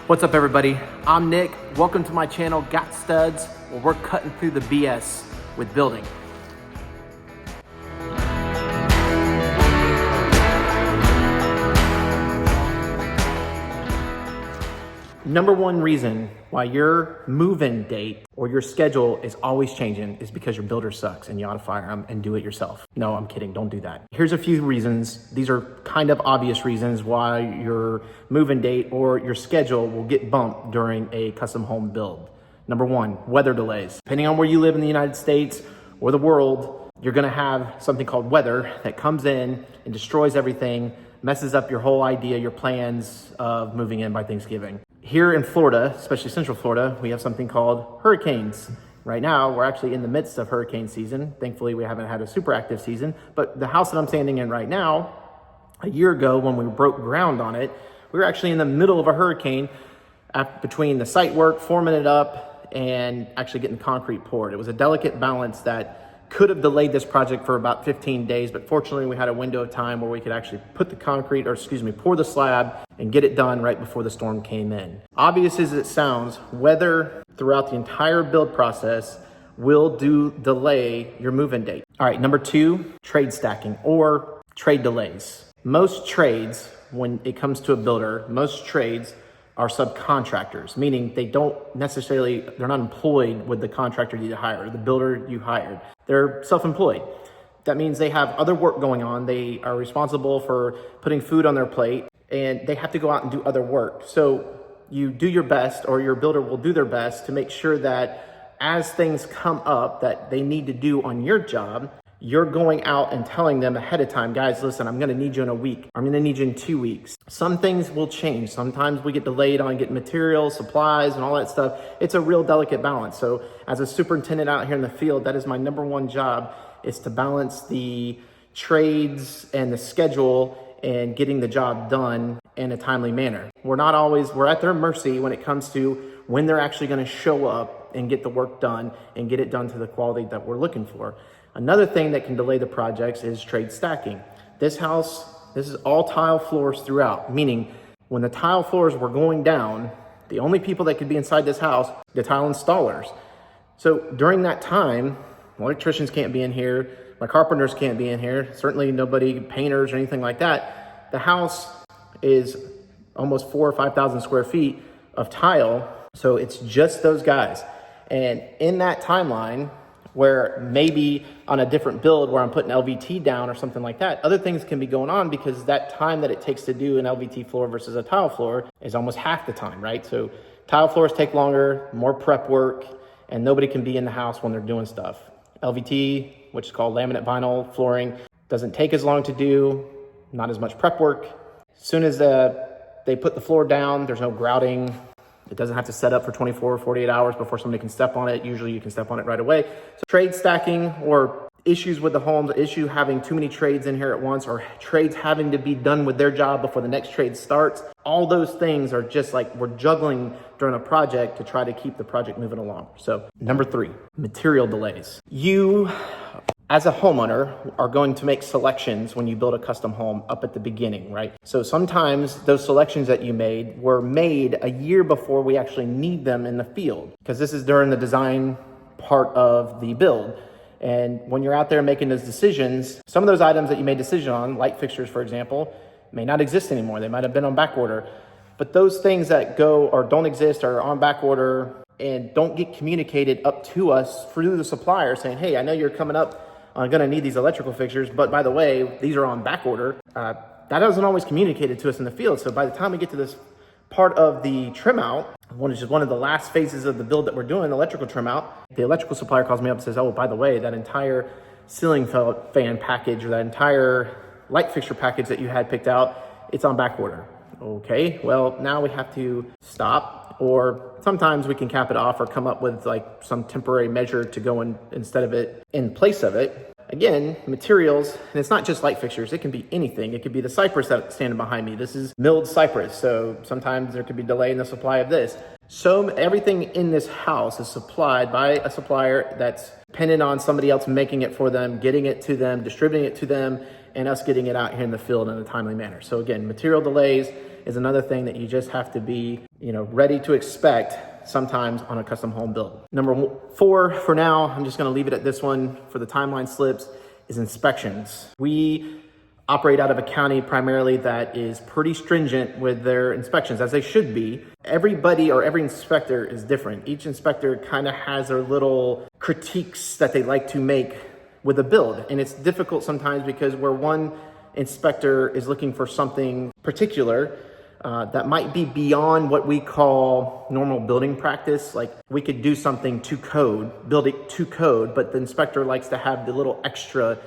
What's up, everybody? I'm Nick. Welcome to my channel, Got Studs, where we're cutting through the BS with building. Number one reason why your move-in date or your schedule is always changing is because your builder sucks and you ought to fire them and do it yourself. No, I'm kidding. Don't do that. Here's a few reasons. These are kind of obvious reasons why your move-in date or your schedule will get bumped during a custom home build. Number one, weather delays. Depending on where you live in the United States or the world, you're gonna have something called weather that comes in and destroys everything, messes up your whole idea, your plans of moving in by Thanksgiving. Here in Florida, especially Central Florida, we have something called hurricanes. Right now, we're actually in the midst of hurricane season. Thankfully, we haven't had a super active season, but the house that I'm standing in right now, a year ago when we broke ground on it, we were actually in the middle of a hurricane between the site work, forming it up, and actually getting concrete poured. It was a delicate balance that could have delayed this project for about 15 days, but fortunately we had a window of time where we could actually put the concrete, pour the slab and get it done right before the storm came in. Obvious as it sounds, weather throughout the entire build process will delay your move-in date. All right, number two, trade stacking or trade delays. Most trades, when it comes to a builder, most trades are subcontractors, meaning they're not employed with the contractor you hired, the builder you hired. They're self-employed. That means they have other work going on. They are responsible for putting food on their plate and they have to go out and do other work. So you do your best, or your builder will do their best to make sure that as things come up that they need to do on your job, you're going out and telling them ahead of time, guys, listen, I'm gonna need you in a week. I'm gonna need you in 2 weeks. Some things will change. Sometimes we get delayed on getting materials, supplies, and all that stuff. It's a real delicate balance. So as a superintendent out here in the field, that is my number one job, is to balance the trades and the schedule and getting the job done in a timely manner. We're at their mercy when it comes to when they're actually gonna show up and get the work done and get it done to the quality that we're looking for. Another thing that can delay the projects is trade stacking. This is all tile floors throughout, meaning when the tile floors were going down, the only people that could be inside this house, the tile installers. So during that time, electricians can't be in here, my carpenters can't be in here, certainly nobody, painters or anything like that. The house is almost 4,000 or 5,000 square feet of tile, so it's just those guys. And in that timeline, where maybe on a different build where I'm putting LVT down or something like that, other things can be going on because that time that it takes to do an LVT floor versus a tile floor is almost half the time, right? So tile floors take longer, more prep work, and nobody can be in the house when they're doing stuff. LVT, which is called laminate vinyl flooring, doesn't take as long to do, not as much prep work. As soon as they put the floor down, there's no grouting. It doesn't have to set up for 24 or 48 hours before somebody can step on it. Usually you can step on it right away. So trade stacking or issues with the homes, issue having too many trades in here at once, or trades having to be done with their job before the next trade starts. All those things are just like we're juggling during a project to try to keep the project moving along. So number three, material delays. You, as a homeowner, are going to make selections when you build a custom home up at the beginning, right? So sometimes those selections that you made were made a year before we actually need them in the field, because this is during the design part of the build. And when you're out there making those decisions, some of those items that you made decision on, light fixtures, for example, may not exist anymore. They might have been on back order. But those things that go or don't exist or are on back order and don't get communicated up to us through the supplier saying, hey, I know you're coming up, I'm gonna need these electrical fixtures, but by the way, these are on back order. That doesn't always communicate to us in the field. So by the time we get to this part of the trim out, which is one of the last phases of the build that we're doing, electrical trim out, the electrical supplier calls me up and says, oh, by the way, that entire ceiling fan package or that entire light fixture package that you had picked out, it's on back order. Okay, well, now we have to stop, or sometimes we can cap it off or come up with like some temporary measure to go in instead of it in place of it. Again, materials, and it's not just light fixtures, it can be anything. It could be the cypress that's standing behind me. This is milled cypress, so sometimes there could be delay in the supply of this. So everything in this house is supplied by a supplier that's dependent on somebody else making it for them, getting it to them, distributing it to them, and us getting it out here in the field in a timely manner. So again, material delays is another thing that you just have to be, ready to expect sometimes on a custom home build. Number 4 for now, I'm just gonna leave it at this one for the timeline slips, is inspections. We operate out of a county primarily that is pretty stringent with their inspections, as they should be. Everybody or every inspector is different. Each inspector kind of has their little critiques that they like to make with a build. And it's difficult sometimes because where one inspector is looking for something particular, that might be beyond what we call normal building practice. Like we could do something to code, build it to code, but the inspector likes to have the little extra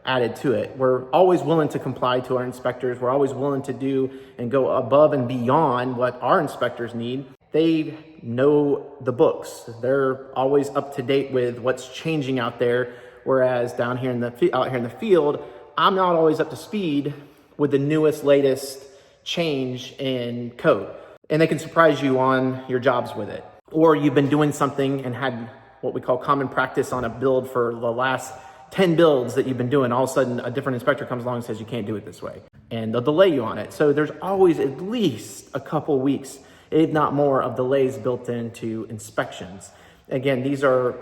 added to it. We're always willing to comply to our inspectors. We're always willing to do and go above and beyond what our inspectors need. They know the books. They're always up to date with what's changing out there. Whereas out here in the field, I'm not always up to speed with the newest, latest change in code. And they can surprise you on your jobs with it. Or you've been doing something and had what we call common practice on a build for the last 10 builds that you've been doing. All of a sudden, a different inspector comes along and says you can't do it this way. And they'll delay you on it. So there's always at least a couple weeks, if not more, of delays built into inspections. Again, these are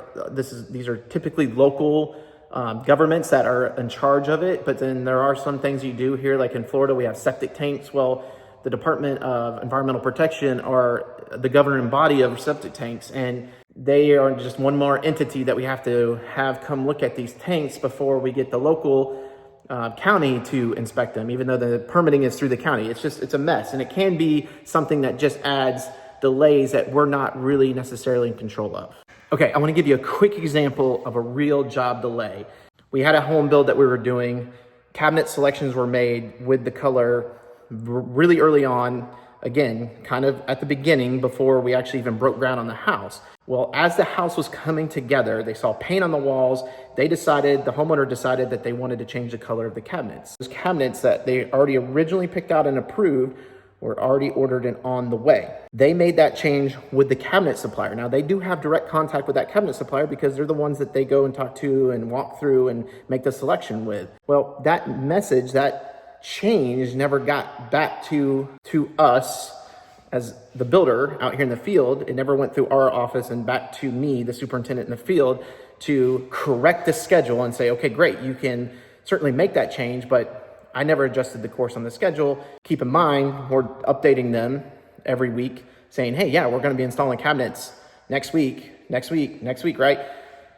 typically local governments that are in charge of it, but then there are some things you do here, like in Florida, we have septic tanks. Well, the Department of Environmental Protection are the governing body of septic tanks, and they are just one more entity that we have to have come look at these tanks before we get the local county to inspect them, even though the permitting is through the county. It's a mess, and it can be something that just adds delays that we're not really necessarily in control of. Okay, I want to give you a quick example of a real job delay. We had a home build that we were doing. Cabinet selections were made with the color really early on, again, kind of at the beginning before we actually even broke ground on the house. Well, as the house was coming together, they saw paint on the walls. The homeowner decided that they wanted to change the color of the cabinets. Those cabinets that they already originally picked out and approved were already ordered and on the way. They made that change with the cabinet supplier. Now, they do have direct contact with that cabinet supplier because they're the ones that they go and talk to and walk through and make the selection with. Well, that message, that change never got back to us as the builder out here in the field. It never went through our office and back to me, the superintendent in the field, to correct the schedule and say, okay, great, you can certainly make that change, but I never adjusted the course on the schedule. Keep in mind, we're updating them every week saying, hey, yeah, we're going to be installing cabinets next week, right?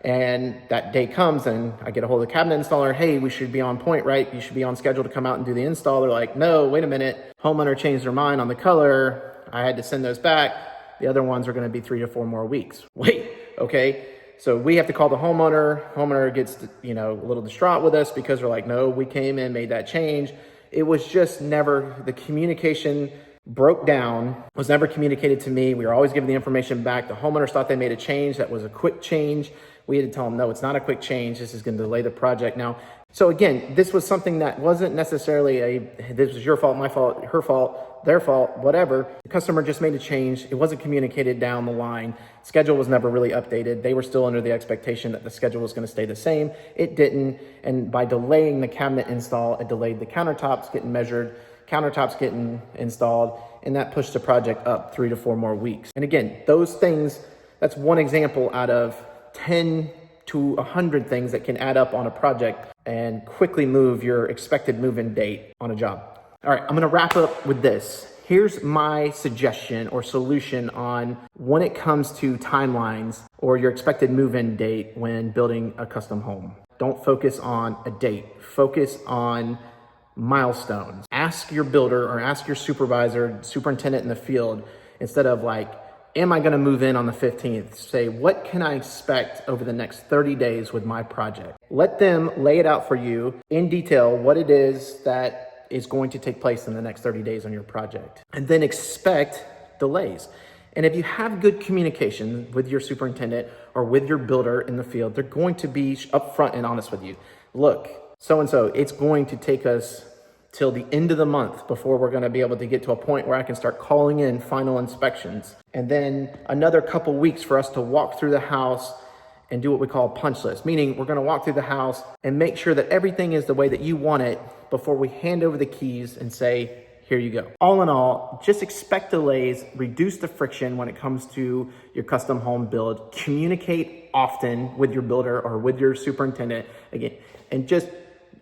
And that day comes and I get a hold of the cabinet installer. Hey, we should be on point, right? You should be on schedule to come out and do the install. They're like, no, wait a minute. Homeowner changed their mind on the color. I had to send those back. The other ones are going to be 3 to 4 more weeks. Wait, okay. So we have to call the homeowner. Homeowner gets, a little distraught with us because they're like, no, we came in, made that change. It was just never, the communication broke down, was never communicated to me. We were always given the information back. The homeowners thought they made a change that was a quick change. We had to tell them, no, it's not a quick change. This is going to delay the project now. So again, this was something that wasn't necessarily this was your fault, my fault, her fault, their fault, whatever. The customer just made a change. It wasn't communicated down the line. Schedule was never really updated. They were still under the expectation that the schedule was going to stay the same. It didn't. And by delaying the cabinet install, it delayed the countertops getting measured, countertops getting installed, and that pushed the project up 3 to 4 more weeks. And again, those things, that's one example out of 10 to 100 things that can add up on a project and quickly move your expected move-in date on a job. All right, I'm gonna wrap up with this. Here's my suggestion or solution on when it comes to timelines or your expected move-in date when building a custom home. Don't focus on a date, focus on milestones. Ask your builder or ask your superintendent in the field, instead of like, am I going to move in on the 15th? Say, what can I expect over the next 30 days with my project? Let them lay it out for you in detail what it is that is going to take place in the next 30 days on your project. And then expect delays. And if you have good communication with your superintendent or with your builder in the field, they're going to be upfront and honest with you. look, so-and-so, it's going to take us till the end of the month before we're going to be able to get to a point where I can start calling in final inspections. And then another couple weeks for us to walk through the house and do what we call a punch list, meaning we're going to walk through the house and make sure that everything is the way that you want it before we hand over the keys and say, here you go. All in all, just expect delays, reduce the friction when it comes to your custom home build, communicate often with your builder or with your superintendent, again, and just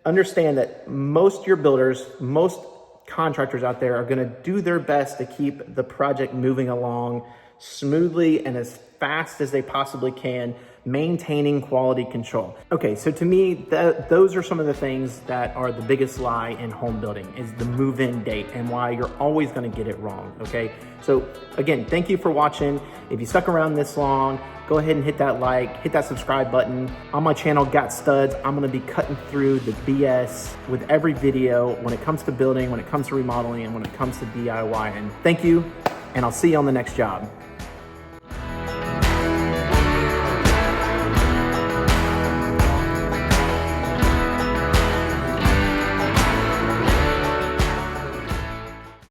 understand that most your builders, most contractors out there are gonna do their best to keep the project moving along smoothly and as fast as they possibly can, maintaining quality control. Okay, so to me, those are some of the things that are the biggest lie in home building, is the move-in date and why you're always gonna get it wrong, okay? So again, thank you for watching. If you stuck around this long, go ahead and hit that like, hit that subscribe button. On my channel, Got Studs, I'm gonna be cutting through the BS with every video when it comes to building, when it comes to remodeling, and when it comes to DIY. And thank you, and I'll see you on the next job.